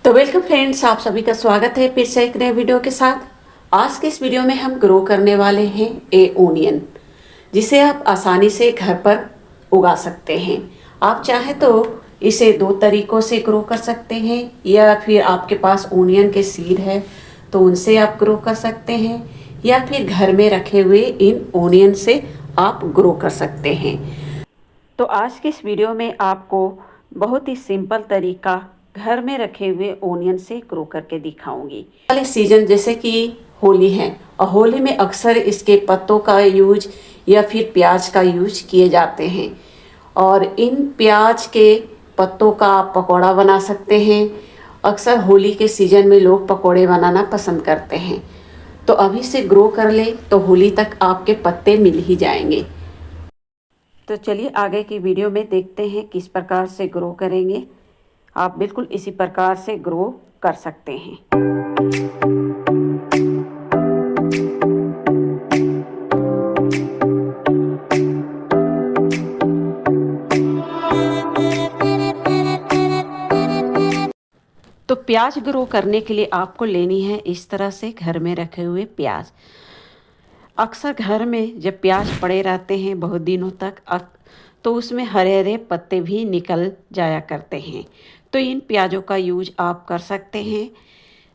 तो welcome friends, आप सभी का स्वागत है फिर से एक नए वीडियो के साथ। आज के इस वीडियो में हम ग्रो करने वाले हैं ओनियन, जिसे आप आसानी से घर पर उगा सकते हैं। आप चाहे तो इसे दो तरीकों से ग्रो कर सकते हैं, या फिर आपके पास ओनियन के सीड है तो उनसे आप ग्रो कर सकते हैं, या फिर घर में रखे हुए इन ओनियन से आप ग्रो कर सकते हैं। तो आज के इस वीडियो में आपको बहुत ही सिंपल तरीका घर में रखे हुए ओनियन से ग्रो करके दिखाऊंगी। वाले सीजन जैसे कि होली है, और होली में अक्सर इसके पत्तों का यूज या फिर प्याज का यूज किए जाते हैं, और इन प्याज के पत्तों का आप पकौड़ा बना सकते हैं। अक्सर होली के सीजन में लोग पकौड़े बनाना पसंद करते हैं, तो अभी से ग्रो कर ले तो होली तक आपके पत्ते मिल ही जाएंगे। तो चलिए आगे की वीडियो में देखते हैं किस प्रकार से ग्रो करेंगे। आप बिल्कुल इसी प्रकार से ग्रो कर सकते हैं। तो प्याज ग्रो करने के लिए आपको लेनी है इस तरह से घर में रखे हुए प्याज। अक्सर घर में जब प्याज पड़े रहते हैं बहुत दिनों तक, तो उसमें हरे हरे पत्ते भी निकल जाया करते हैं। तो इन प्याज़ों का यूज आप कर सकते हैं,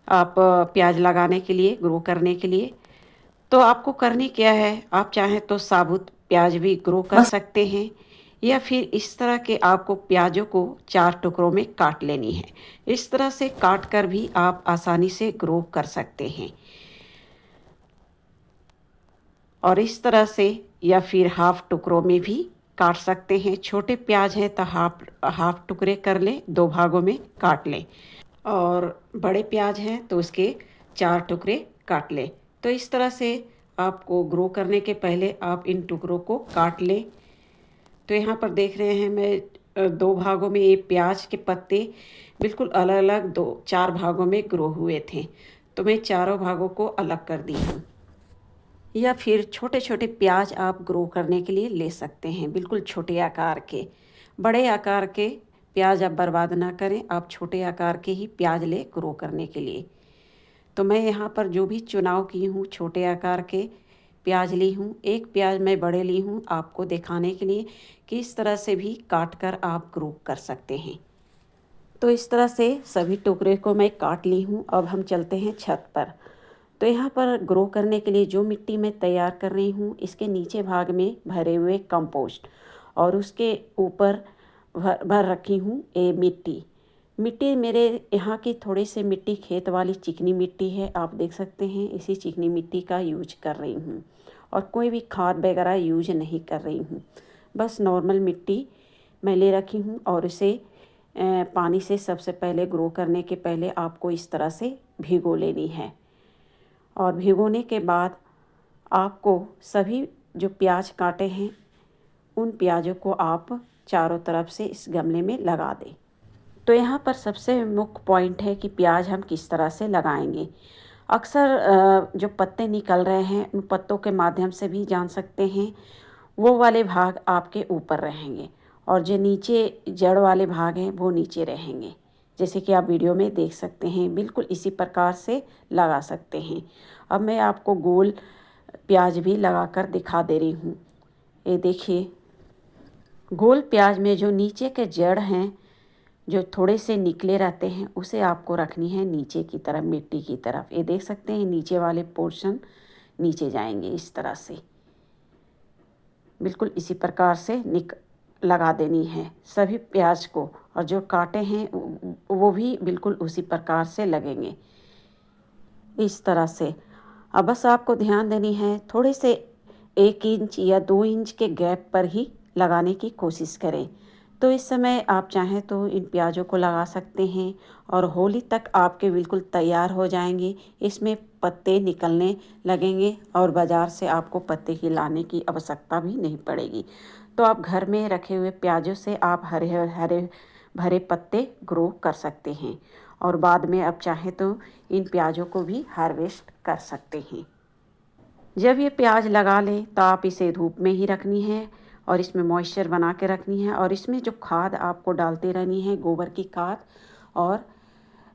आप प्याज लगाने के लिए, ग्रो करने के लिए। तो आपको करनी क्या है, आप चाहें तो साबुत प्याज भी ग्रो कर सकते हैं, या फिर इस तरह के आपको प्याजों को 4 टुकड़ों में काट लेनी है। इस तरह से काट कर भी आप आसानी से ग्रो कर सकते हैं, और इस तरह से या फिर हाफ टुकड़ों में भी काट सकते हैं। छोटे प्याज हैं तो हाफ टुकड़े कर लें, 2 भागों में काट लें, और बड़े प्याज हैं तो उसके 4 टुकड़े काट लें। तो इस तरह से आपको ग्रो करने के पहले आप इन टुकड़ों को काट लें। तो यहाँ पर देख रहे हैं मैं 2 भागों में ये प्याज के पत्ते बिल्कुल अलग अलग 4 भागों में ग्रो हुए थे, तो मैं चारों भागों को अलग कर दी हूँ। या फिर छोटे छोटे प्याज आप ग्रो करने के लिए ले सकते हैं, बिल्कुल छोटे आकार के। बड़े आकार के प्याज आप बर्बाद ना करें, आप छोटे आकार के ही प्याज ले ग्रो करने के लिए। तो मैं यहाँ पर जो भी चुनाव की हूँ छोटे आकार के प्याज ली हूँ। एक प्याज मैं बड़े ली हूँ आपको दिखाने के लिए कि इस तरह से भी काट कर आप ग्रो कर सकते हैं। तो इस तरह से सभी टुकड़े को मैं काट ली हूँ। अब हम चलते हैं छत पर। तो यहाँ पर ग्रो करने के लिए जो मिट्टी मैं तैयार कर रही हूँ, इसके नीचे भाग में भरे हुए कंपोस्ट, और उसके ऊपर भर रखी हूँ ये मिट्टी मेरे यहाँ की थोड़ी सी मिट्टी खेत वाली चिकनी मिट्टी है, आप देख सकते हैं। इसी चिकनी मिट्टी का यूज कर रही हूँ, और कोई भी खाद वगैरह यूज नहीं कर रही हूँ। बस नॉर्मल मिट्टी मैं ले रखी हूँ, और इसे पानी से सबसे पहले ग्रो करने के पहले आपको इस तरह से भिगो लेनी है। और भिगोने के बाद आपको सभी जो प्याज काटे हैं उन प्याज़ों को आप चारों तरफ से इस गमले में लगा दें। तो यहाँ पर सबसे मुख्य पॉइंट है कि प्याज हम किस तरह से लगाएंगे। अक्सर जो पत्ते निकल रहे हैं उन पत्तों के माध्यम से भी जान सकते हैं, वो वाले भाग आपके ऊपर रहेंगे, और जो नीचे जड़ वाले भाग हैं वो नीचे रहेंगे, जैसे कि आप वीडियो में देख सकते हैं। बिल्कुल इसी प्रकार से लगा सकते हैं। अब मैं आपको गोल प्याज भी लगाकर दिखा दे रही हूँ। ये देखिए, गोल प्याज में जो नीचे के जड़ हैं जो थोड़े से निकले रहते हैं, उसे आपको रखनी है नीचे की तरफ, मिट्टी की तरफ। ये देख सकते हैं नीचे वाले पोर्शन नीचे जाएंगे इस तरह से। बिल्कुल इसी प्रकार से लगा देनी है सभी प्याज को, और जो काटे हैं वो भी बिल्कुल उसी प्रकार से लगेंगे इस तरह से। अब बस आपको ध्यान देनी है, थोड़े से 1 इंच या 2 इंच के गैप पर ही लगाने की कोशिश करें। तो इस समय आप चाहें तो इन प्याज़ों को लगा सकते हैं, और होली तक आपके बिल्कुल तैयार हो जाएंगे। इसमें पत्ते निकलने लगेंगे, और बाज़ार से आपको पत्ते ही लाने की आवश्यकता भी नहीं पड़ेगी। तो आप घर में रखे हुए प्याज़ों से आप हरे हरे भरे पत्ते ग्रो कर सकते हैं, और बाद में आप चाहें तो इन प्याज़ों को भी हार्वेस्ट कर सकते हैं। जब ये प्याज लगा लें तो आप इसे धूप में ही रखनी है, और इसमें मॉइस्चर बना के रखनी है। और इसमें जो खाद आपको डालते रहनी है, गोबर की खाद और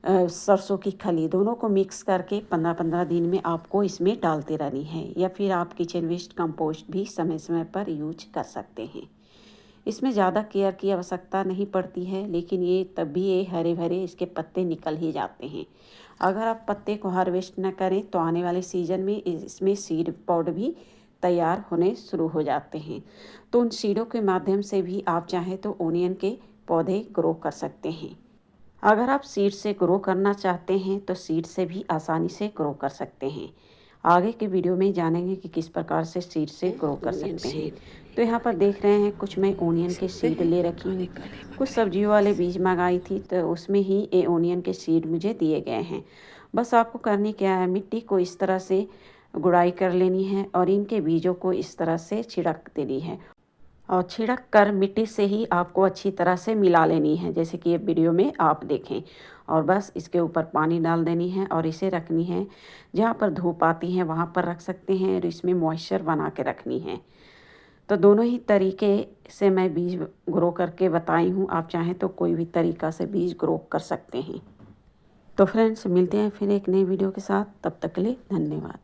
सरसों की खली, दोनों को मिक्स करके 15-15 दिन में आपको इसमें डालते रहनी है। या फिर आप किचन वेस्ट कंपोस्ट भी समय समय पर यूज कर सकते हैं। इसमें ज़्यादा केयर की आवश्यकता नहीं पड़ती है, लेकिन ये तब भी ये हरे भरे इसके पत्ते निकल ही जाते हैं। अगर आप पत्ते को हार्वेस्ट न करें तो आने वाले सीज़न में इसमें सीड पॉड भी तैयार होने शुरू हो जाते हैं। तो उन सीडों के माध्यम से भी आप चाहें तो ओनियन के पौधे ग्रो कर सकते हैं। अगर आप सीड से ग्रो करना चाहते हैं तो सीड से भी आसानी से ग्रो कर सकते हैं। आगे के वीडियो में जानेंगे कि किस प्रकार से सीड से ग्रो कर सकते हैं। तो यहाँ पर देख रहे हैं कुछ मैं ओनियन के सीड ले रखी हूँ। कुछ सब्जियों वाले बीज मंगाई थी तो उसमें ही ये ओनियन के सीड मुझे दिए गए हैं। बस आपको करनी क्या है, मिट्टी को इस तरह से गुड़ाई कर लेनी है और इनके बीजों को इस तरह से छिड़क देनी है और छिड़क कर मिट्टी से ही आपको अच्छी तरह से मिला लेनी है, जैसे कि ये वीडियो में आप देखें। और बस इसके ऊपर पानी डाल देनी है और इसे रखनी है जहाँ पर धूप आती है वहाँ पर रख सकते हैं और इसमें मॉइस्चर बना के रखनी है। तो दोनों ही तरीके से मैं बीज ग्रो करके बताई हूँ, आप चाहें तो कोई भी तरीका से बीज ग्रो कर सकते हैं। तो फ्रेंड्स, मिलते हैं फिर एक नई वीडियो के साथ, तब तक के लिए धन्यवाद।